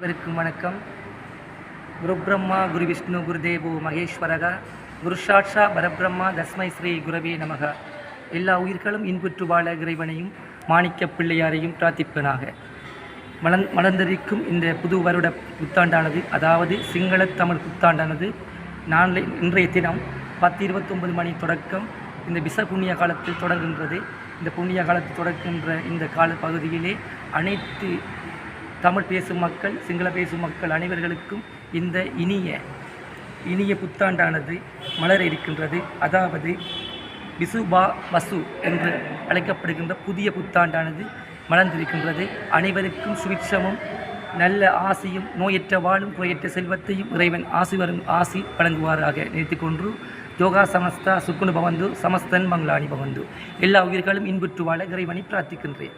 அனைவருக்கும் வணக்கம். குரு பிரம்மா குரு விஷ்ணு குருதேவோ மகேஸ்வரக குரு சாட்சா பரபிரம்மா தஸ்மை ஸ்ரீ குரவே நமக. எல்லா உயிர்களும் இன்புற்று வாழ இறைவனையும் மாணிக்க பிள்ளையாரையும் பிரார்த்திப்பனாக. மலர்ந்திருக்கும் இந்த புது வருட புத்தாண்டானது, அதாவது சிங்கள தமிழ் புத்தாண்டானது இன்றைய தினம் 10:29 மணி தொடக்கம் இந்த விச புண்ணிய காலத்தில் தொடங்குகின்றது. இந்த புண்ணிய காலத்தில் தொடங்குகின்ற இந்த கால பகுதியிலே அனைத்து தமிழ் பேசும் மக்கள், சிங்கள பேசும் மக்கள் அனைவர்களுக்கும் இந்த இனிய புத்தாண்டானது மலர இருக்கின்றது. அதாவது வசு என்று அழைக்கப்படுகின்ற புதிய புத்தாண்டானது மலர்ந்திருக்கின்றது. அனைவருக்கும் சுவிட்சமும் நல்ல ஆசியும் நோயற்ற வாழும் குறையற்ற செல்வத்தையும் இறைவன் ஆசி வழங்குவாராக நினைத்துக்கொண்டு யோகா சமஸ்தா சுக்குனு பவந்து சமஸ்தன் மங்களாணி பவந்து. எல்லா உயிர்களும் இன்புற்று வாழ இறைவனை பிரார்த்திக்கின்றேன்.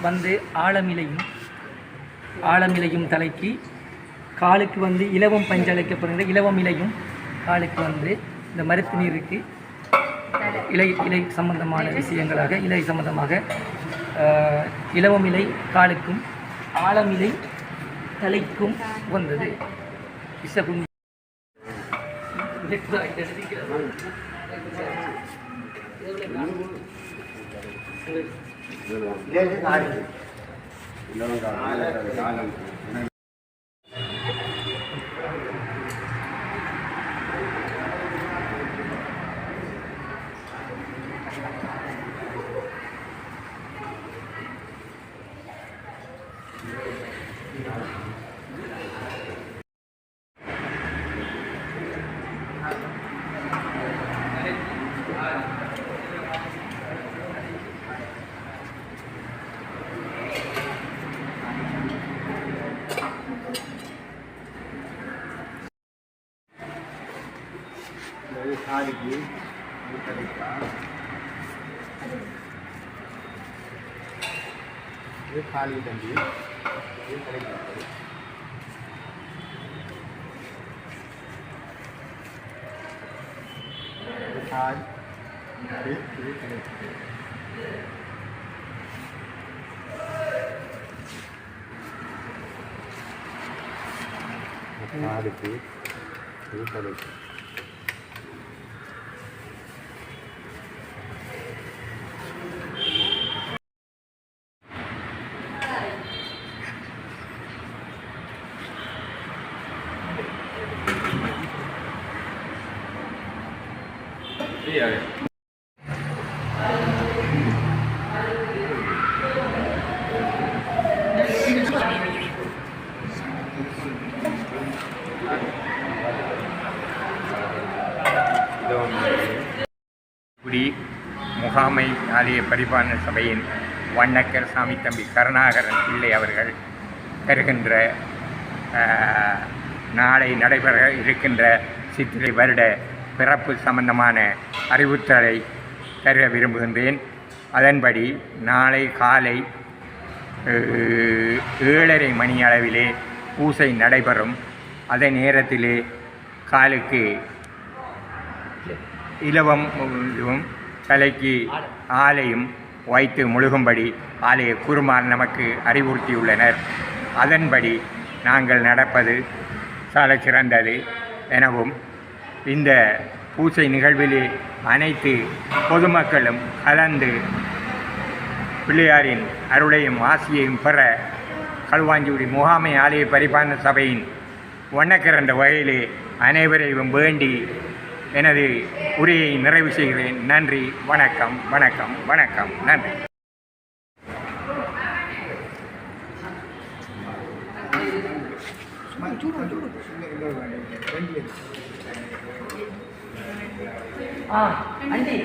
வந்து ஆழமிலையும் தலைக்கு காலுக்கு வந்து இலவம் பஞ்சு அழைக்கப்படுகிற இலவம் இலையும் காலுக்கு வந்து இந்த மருத்து நீருக்கு இலை சம்பந்தமான விஷயங்களாக இலை சம்பந்தமாக இலவம் இலை காலுக்கும் ஆழமிலை தலைக்கும் வந்தது. விஷபுண்ணி खाली डंडी ये करेंगे खाल ये करेंगे खाल ये करेंगे குடி முகாமை ஆலய பரிபாலன சபையின் வண்ணக்கர் சாமி தம்பி கருணாகரன் பிள்ளை அவர்கள் தருகின்ற நாளை நடைபெற இருக்கின்ற சித்திரை வருட பிறப்பு சம்பந்தமான அறிவுறுத்தலை தர விரும்புகின்றேன். அதன்படி நாளை காலை 7:30 மணி அளவிலே பூசை நடைபெறும். அதே நேரத்திலே காலுக்கு இலவம் தலைக்கு ஆலையும் வைத்து முழுகும்படி ஆலய குருமார் நமக்கு அறிவுறுத்தியுள்ளனர். அதன்படி நாங்கள் நடப்பது சால சிறந்தது எனவும் இந்த பூசை நிகழ்விலே அனைத்து பொதுமக்களும் கலந்து பிள்ளையாரின் அருளையும் ஆசியையும் பெற களுவாஞ்சிக்குடி முகாமை ஆலய பரிபாலன சபையின் வண்ணக்கிரண்ட வகையிலே அனைவரையும் வேண்டி எனது உரையை நிறைவு செய்கிறேன். நன்றி, வணக்கம், வணக்கம், வணக்கம், நன்றி. ஆண்டி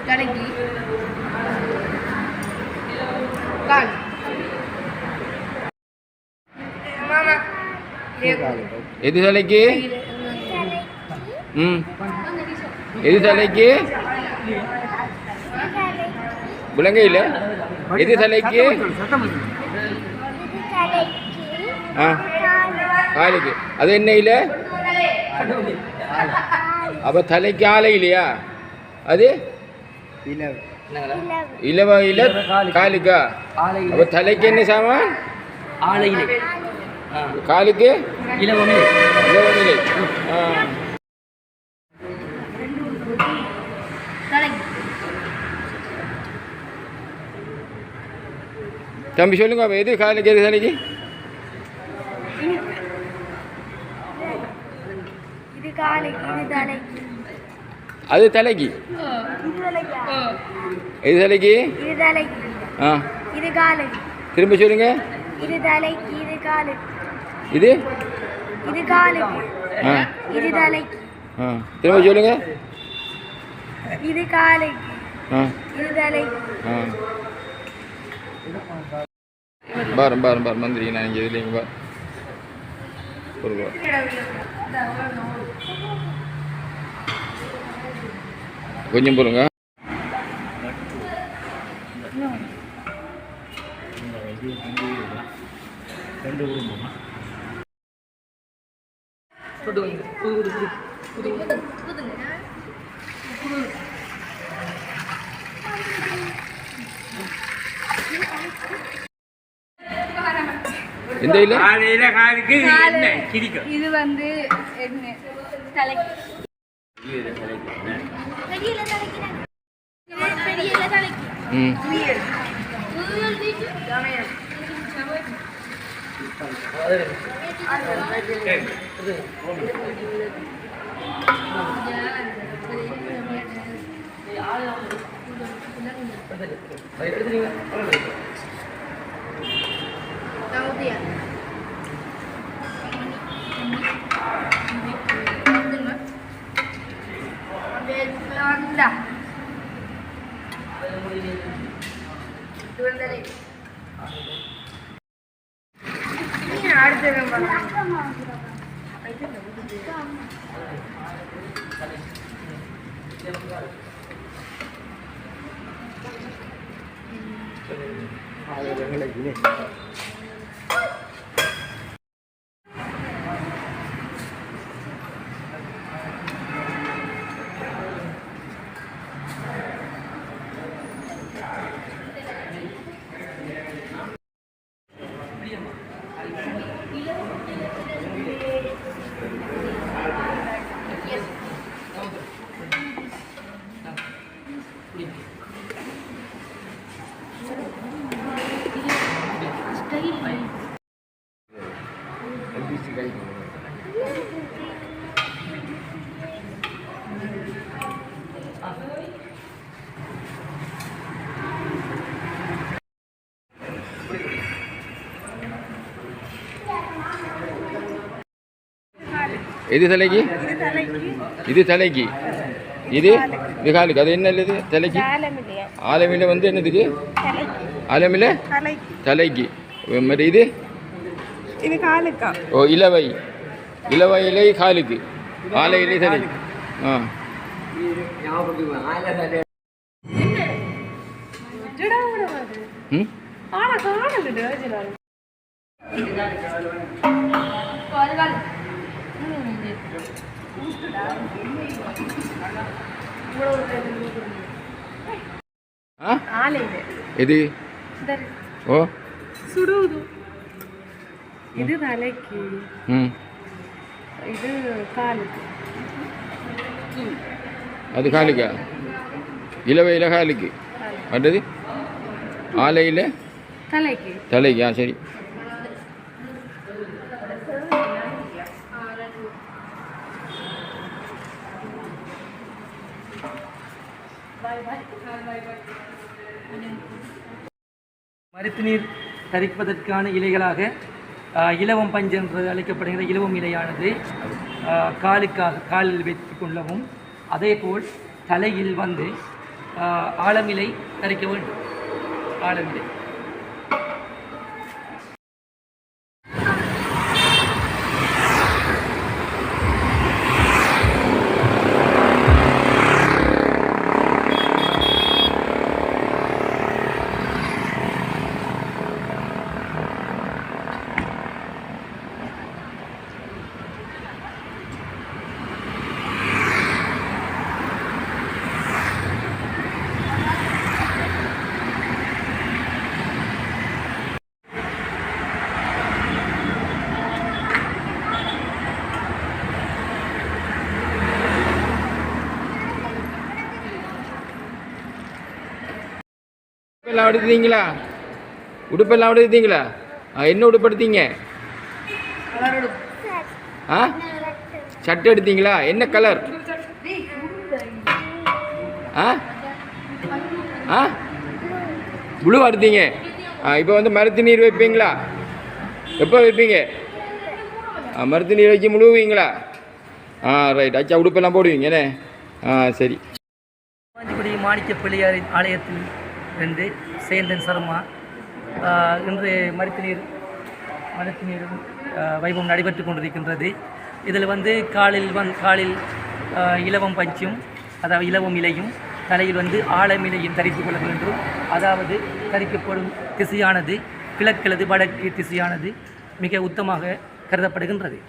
தலைக்கு கால் மாமா எது தலைக்கு எது தலைக்கு விலங்கையில் எது தலைக்கு காலுக்கு அது என்ன இல்லை அப்போ தலைக்கு ஆலை இல்லையா அது இலவ இல்லை காலுக்கா அப்போ தலைக்கு என்ன சாமான் ஆலையிலே காலுக்கு இலவமில்லை இலவமில்லை தம்பி சொல்லுங்க அப்போ எது காலுக்கு எது தலைக்கு அது தலைக்கு இது தலைக்கு திரும்ப சொல்லுங்க இது திரும்ப சொல்லுங்க இது காலுக்கு இது தலைக்கு பாரம் பாரம் பாரம் மந்திரி நான் இங்கே இல்லைங்க பார் பொருள் கொஞ்சம் பொருங்க எந்த காலுக்கு என்ன கிரிக்கும் இது வந்து என்ன தலைக்கு எது தலைக்கு இது தலைக்கு இது இது காலுக்கு. அது என்ன இது தலைக்கு? ஆலமில்லையா ஆலமில வந்து என்னதுக்கு? தலைக்கு ஆலமில தலைக்கு தலைக்கு. மாதிரி இது இது காலுக்கா ஓ இலவை. இலவை இலை காலுக்கு, ஆலை இலை தலைக்கு. ஆ ம் ஆனா காணல ஆ இது ஓ சுடுವುದು இது தலைக்கு ம் இது காலுக்கு அது காலுக்கா? இலவையில் காலுக்கு, அடுத்தது ஆலையில் தலைக்கு தலைக்கு. ஆ சரி. மருத்து நீர் தரிப்பதற்கான இலைகளாக இலவம் பஞ்சு என்று அழைக்கப்படுகிற இலவம் இலையானது காலுக்காக காலில் வைத்து கொள்ளவும், அதேபோல் தலையில் வந்து ஆலமிலை தரிக்க வேண்டும். ஆலமிலை உடுப்பெல்லாம் எடுத்தீங்களா? உடுப்பெல்லாம் எடுத்தீங்களா? என்ன உடுப்பு எடுத்தீங்க? ஆ சட்டை எடுத்தீங்களா? என்ன கலர்? ஆ ஆ ப்ளூ எடுத்தீங்க. இப்போ வந்து மருத்து நீர் வைப்பீங்களா? எப்போ வைப்பீங்க? மருத்து நீர் வச்சு முழுவீங்களா? ரைட். அச்சா உடுப்பெல்லாம் போடுவீங்கண்ணே. சரி. காஞ்சிபுரி மாணிக்க பிள்ளையாரின் ஆலயத்தில் இருந்து சேந்தன் சர்மா இன்று மருத்து நீர் வைபவம் நடைபெற்று கொண்டிருக்கின்றது. இதில் வந்து காலில் இலவம் பஞ்சும், அதாவது இலவம் இலையும், தலையில் வந்து ஆலமிலையும் தரித்து கொள்ள வேண்டும். அதாவது தரிக்கப்படும் திசையானது கிழக்கிழது வடக்கு திசையானது மிக உத்தமாக கருதப்படுகின்றது.